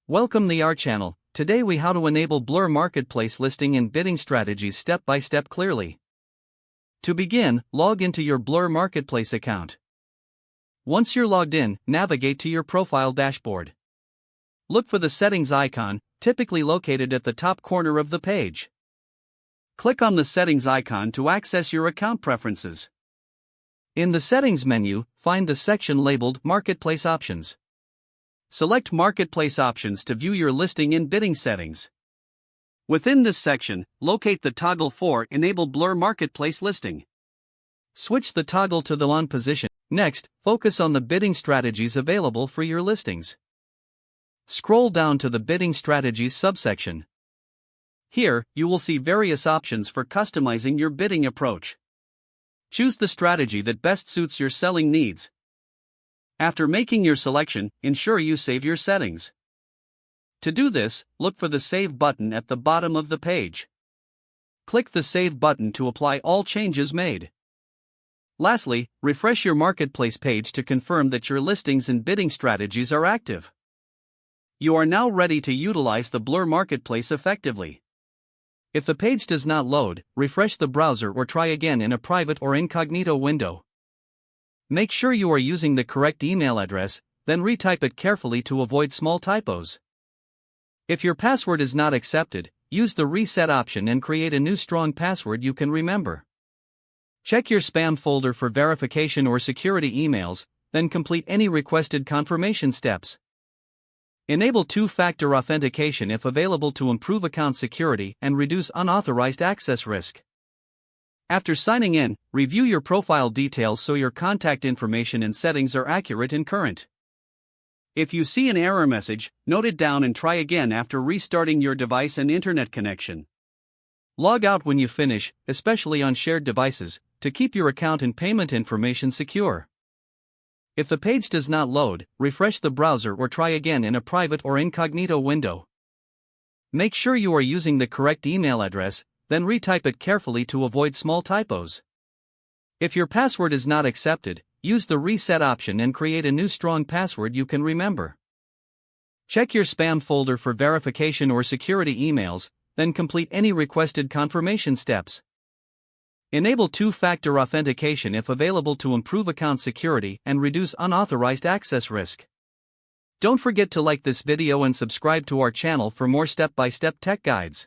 Welcome to our channel. Today we how to enable Blur Marketplace listing and bidding strategies step by step clearly. To begin, log into your Blur Marketplace account. Once you're logged in, navigate to your profile dashboard. Look for the settings icon, typically located at the top corner of the page. Click on the settings icon to access your account preferences. In the settings menu, find the section labeled Marketplace Options. Select Marketplace Options to view your listing and bidding settings. Within this section, locate the toggle for Enable Blur Marketplace Listing. Switch the toggle to the on position. Next, focus on the bidding strategies available for your listings. Scroll down to the Bidding Strategies subsection. Here, you will see various options for customizing your bidding approach. Choose the strategy that best suits your selling needs. After making your selection, ensure you save your settings. To do this, look for the Save button at the bottom of the page. Click the Save button to apply all changes made. Lastly, refresh your marketplace page to confirm that your listings and bidding strategies are active. You are now ready to utilize the Blur Marketplace effectively. If the page does not load, refresh the browser or try again in a private or incognito window. Make sure you are using the correct email address, then retype it carefully to avoid small typos. If your password is not accepted, use the reset option and create a new strong password you can remember. Check your spam folder for verification or security emails, then complete any requested confirmation steps. Enable two-factor authentication if available to improve account security and reduce unauthorized access risk. After signing in, review your profile details so your contact information and settings are accurate and current. If you see an error message, note it down and try again after restarting your device and internet connection. Log out when you finish, especially on shared devices, to keep your account and payment information secure. If the page does not load, refresh the browser or try again in a private or incognito window. Make sure you are using the correct email address, then retype it carefully to avoid small typos. If your password is not accepted, use the reset option and create a new strong password you can remember. Check your spam folder for verification or security emails, then complete any requested confirmation steps. Enable two-factor authentication if available to improve account security and reduce unauthorized access risk. Don't forget to like this video and subscribe to our channel for more step-by-step tech guides.